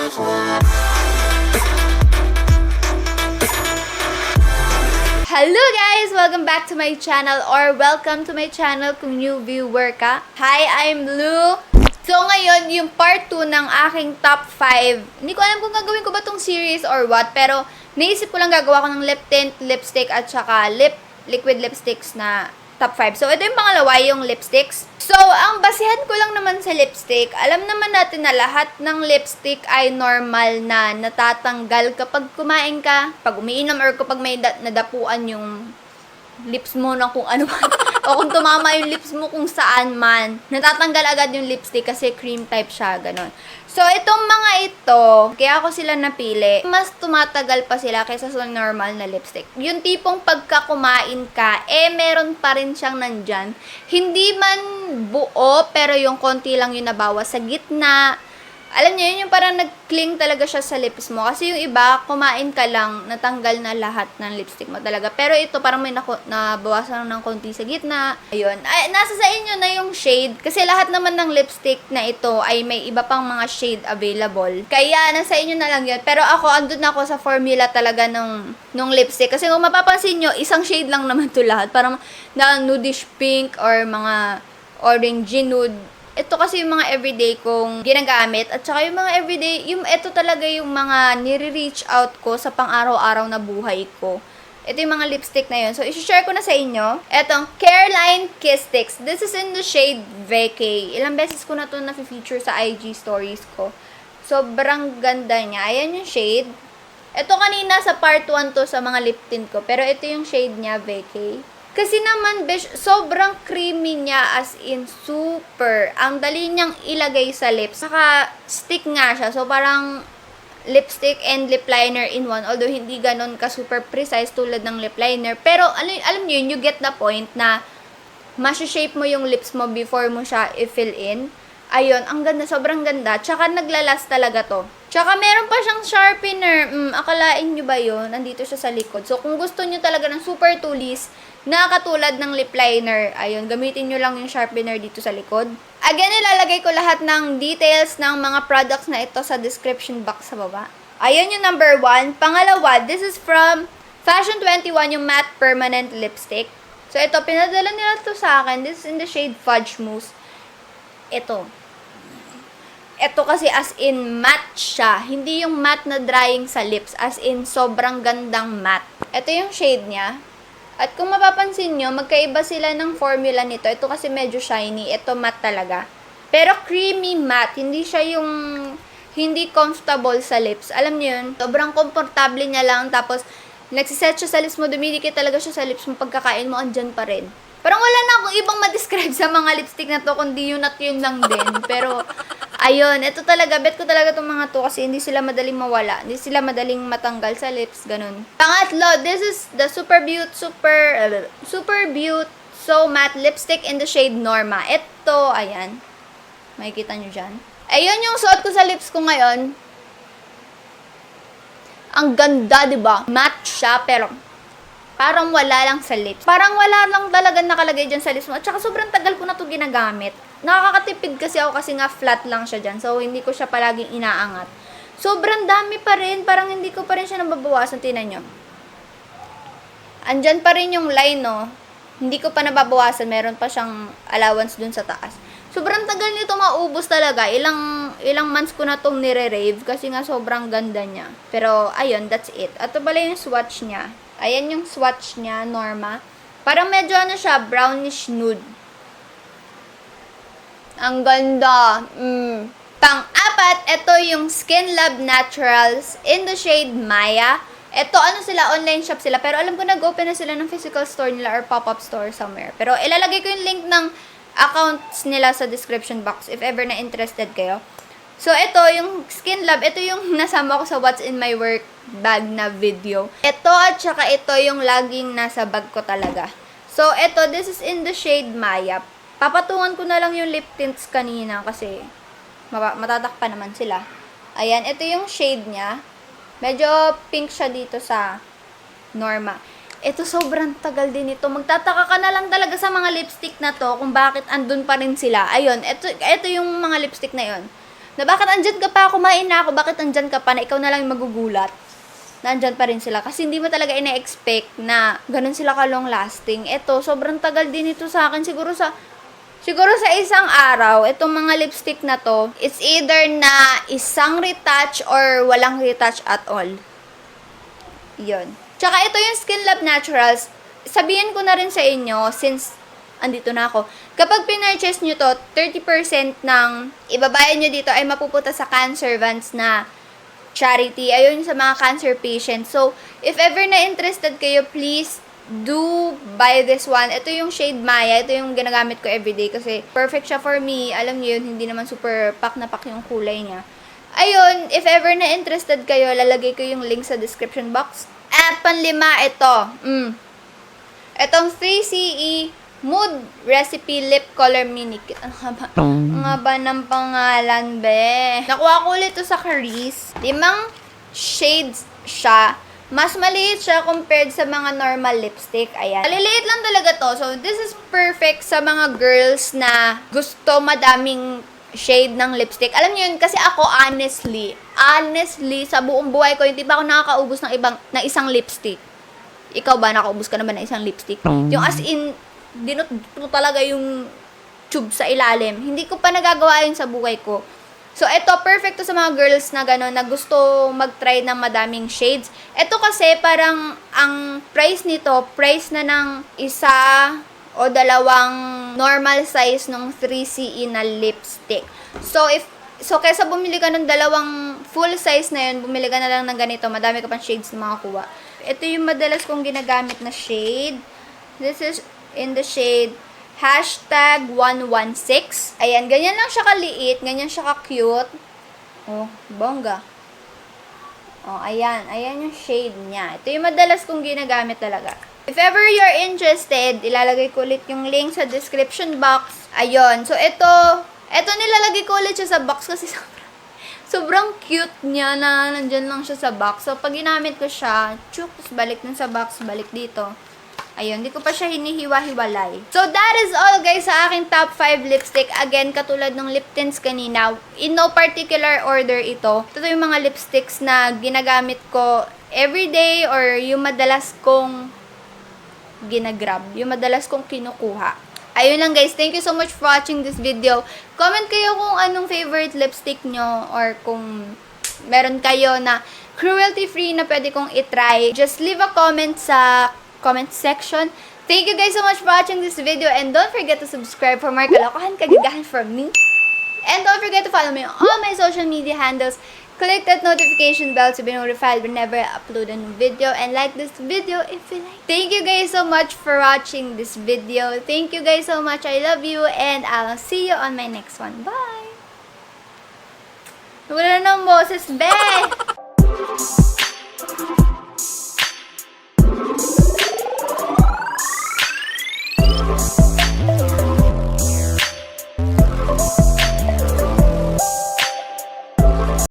Hello guys! Welcome back to my channel or welcome to my channel kung new viewer ka. Hi, I'm Lou. So ngayon, yung part 2 ng aking top 5. Hindi ko alam kung gagawin ko ba tong series or what, pero naisip ko lang gagawa ko ng lip tint, lipstick at saka liquid lipsticks na top 5. So ito yung pangalawa, yung lipsticks. So, ang basihan ko lang naman sa lipstick, alam naman natin na lahat ng lipstick ay normal na natatanggal kapag kumain ka, pag umiinom or kapag may nadapuan yung lips mo na kung ano man, o kung tumama yung lips mo kung saan man, natatanggal agad yung lipstick kasi cream type siya, ganon. So, itong mga ito, kaya ako sila napili, mas tumatagal pa sila kaysa sa normal na lipstick. Yung tipong pagka kumain ka, meron pa rin siyang nandyan. Hindi man buo, pero yung konti lang yung nabawas sa gitna. Alam niyo, yun yung parang nag-cling talaga siya sa lips mo. Kasi yung iba, kumain ka lang, natanggal na lahat ng lipstick mo talaga. Pero ito, parang may nabawasan ng konti sa gitna. Ayun. Ay, nasa sa inyo na yung shade. Kasi lahat naman ng lipstick na ito ay may iba pang mga shade available. Kaya, nasa inyo na lang yun. Pero ako, andun ako sa formula talaga nung lipstick. Kasi kung mapapansin nyo, isang shade lang naman to lahat. Parang na nudish pink or mga orangey nude. Ito kasi yung mga everyday kong ginagamit. At saka yung mga everyday, ito talaga yung mga nire-reach out ko sa pang-araw-araw na buhay ko. Ito yung mga lipstick na yun. So, isi-share ko na sa inyo. Etong Careline Kiss Stix. This is in the shade Vacay. Ilang beses ko na ito na-feature sa IG stories ko. Sobrang ganda niya. Ayan yung shade. Ito kanina sa part 1 to sa mga lip tint ko. Pero ito yung shade niya, Vacay. Kasi naman, besh, sobrang creamy niya as in super. Ang dali niyang ilagay sa lips. Saka, stick nga siya. So, parang lipstick and lip liner in one. Although, hindi ganun ka super precise tulad ng lip liner. Pero, alam niyo yun, you get the point na mash-shape mo yung lips mo before mo siya i-fill in. Ayun, ang ganda. Sobrang ganda. Tsaka, naglalas talaga to. Tsaka, meron pa siyang sharpener. Akalain nyo ba yun? Nandito siya sa likod. So, kung gusto nyo talaga ng super tulis, na katulad ng lip liner, ayun, gamitin nyo lang yung sharpener dito sa likod. Again, ilalagay ko lahat ng details ng mga products na ito sa description box sa baba. Ayun yung number 1. Pangalawa, this is from Fashion 21, yung matte permanent lipstick. So, ito, pinadala nila to sa akin. This is in the shade Fudge Mousse. Ito kasi as in matte siya. Hindi yung matte na drying sa lips. As in, sobrang gandang matte. Ito yung shade niya. At kung mapapansin nyo, magkaiba sila ng formula nito. Ito kasi medyo shiny. Ito matte talaga. Pero creamy matte. Hindi siya yung hindi comfortable sa lips. Alam nyo yun? Sobrang komportable niya lang. Tapos, nagsiset siya sa lips mo. Dumidikit talaga siya sa lips mo. Pagkakain mo, andyan pa rin. Parang wala na akong ibang ma-describe sa mga lipstick na to. Kundi yun at yun lang din. Pero, ayun. Ito talaga. Bet ko talaga itong mga to. Kasi hindi sila madaling mawala. Hindi sila madaling matanggal sa lips. Ganun. Pangatlo, this is the Super Beaut So Matte Lipstick in the shade Norma. Ito, ayan. Makikita nyo dyan. Ayun yung suot ko sa lips ko ngayon. Ang ganda, diba? Matte siya, pero parang wala lang sa lips. Parang wala lang talaga nakalagay dyan sa lips mo. At saka sobrang tagal ko na ito ginagamit. Nakakatipid kasi ako kasi nga flat lang siya dyan. So, hindi ko siya palaging inaangat. Sobrang dami pa rin. Parang hindi ko pa rin siya nababawasan. Tingnan nyo. Andyan pa rin yung line, no? Hindi ko pa nababawasan. Meron pa siyang allowance dun sa taas. Sobrang tagal nito maubos talaga. Ilang months ko na itong nire-rave. Kasi nga sobrang ganda niya. Pero, ayun, that's it. At ito pala yung swatch niya. Ayan yung swatch niya, Norma. Parang medyo ano siya, brownish nude. Ang ganda. Pang-apat, ito yung Skinlab Naturals in the shade Maia. Ito, ano sila, online shop sila. Pero alam ko nag-open na sila ng physical store nila or pop-up store somewhere. Pero ilalagay ko yung link ng accounts nila sa description box if ever na interested kayo. So, ito, yung Skinlab, ito yung nasama ko sa What's in My Work bag na video. Ito at saka ito yung laging nasa bag ko talaga. So, ito, this is in the shade Maia. Papatungan ko na lang yung lip tints kanina kasi matatakpan naman sila. Ayan, ito yung shade niya. Medyo pink siya dito sa Norma. Ito, sobrang tagal din ito. Magtataka ka na lang talaga sa mga lipstick na to kung bakit andun pa rin sila. Ayun, ito yung mga lipstick na yon. Na bakit andyan ka pa, kumain na ako, bakit andyan ka pa, na ikaw na lang yung magugulat. Na andyan pa rin sila. Kasi hindi mo talaga ina-expect na ganun sila ka long lasting. Ito, sobrang tagal din ito sa akin. Siguro sa isang araw, itong mga lipstick na to, it's either na isang retouch or walang retouch at all. Yun. Tsaka ito yung Skinlab Naturals. Sabihin ko na rin sa inyo, since andito na ako. Kapag pinurchase nyo to, 30% ng ibabayad nyo dito ay mapupunta sa cancer vans na charity. Ayun sa mga cancer patients. So, if ever na interested kayo, please do buy this one. Ito yung shade Maia. Ito yung ginagamit ko everyday kasi perfect siya for me. Alam niyo yun, hindi naman super pak na pak yung kulay niya. Ayun, if ever na interested kayo, lalagay ko yung link sa description box. At panlima, ito. Itong 3CE Mood Recipe Lip Color Mini Kit. Ang haba ng pangalan, be. Nakuha ko ulit ito sa Careline. 5 shades siya. Mas maliit siya compared sa mga normal lipstick. Ayan. Maliliit lang talaga to. So, this is perfect sa mga girls na gusto madaming shade ng lipstick. Alam niyo yun, kasi ako honestly, sa buong buhay ko, hindi pa ako nakakaubos ng isang lipstick. Ikaw ba, nakaubos ka na ba ng isang lipstick? Yung as in, dinut mo talaga yung tube sa ilalim. Hindi ko pa nagagawa yun sa buhay ko. So, ito, perfect to sa mga girls na gano'n, na gusto mag-try ng madaming shades. Ito kasi, parang, ang price nito, price na ng isa o dalawang normal size ng 3CE na lipstick. So, kaysa bumili ka ng dalawang full size na yun, bumili ka na lang ng ganito, madami ka pang shades na makakuha. Ito yung madalas kong ginagamit na shade. This is in the shade #116. Ayan, ganyan lang siya kaliit, ganyan siya ka-cute. Oh, bongga. Oh, ayan. Ayan yung shade niya. Ito yung madalas kong ginagamit talaga. If ever you're interested, ilalagay ko ulit yung link sa description box. Ayun. So, ito nilalagay ko ulit siya sa box kasi sobrang cute niya na nandyan lang siya sa box. So, pag ginamit ko siya, tapos balik dun sa box, balik dito. Ayun, hindi ko pa siya hinihiwa-hiwalay. So, that is all guys sa aking top 5 lipstick. Again, katulad ng lip tints kanina, in no particular order ito. Ito yung mga lipsticks na ginagamit ko everyday or yung madalas kong ginagrab. Yung madalas kong kinukuha. Ayun lang guys, thank you so much for watching this video. Comment kayo kung anong favorite lipstick nyo or kung meron kayo na cruelty-free na pwede kong itry. Just leave a comment sa comment section. Thank you guys so much for watching this video and don't forget to subscribe for more kalokohan kagagahan from me. And don't forget to follow me on all my social media handles. Click that notification bell to be notified whenever I upload a new video and like this video if you like. Thank you guys so much for watching this video. Thank you guys so much. I love you and I'll see you on my next one. Bye! Wala na ng boses, be!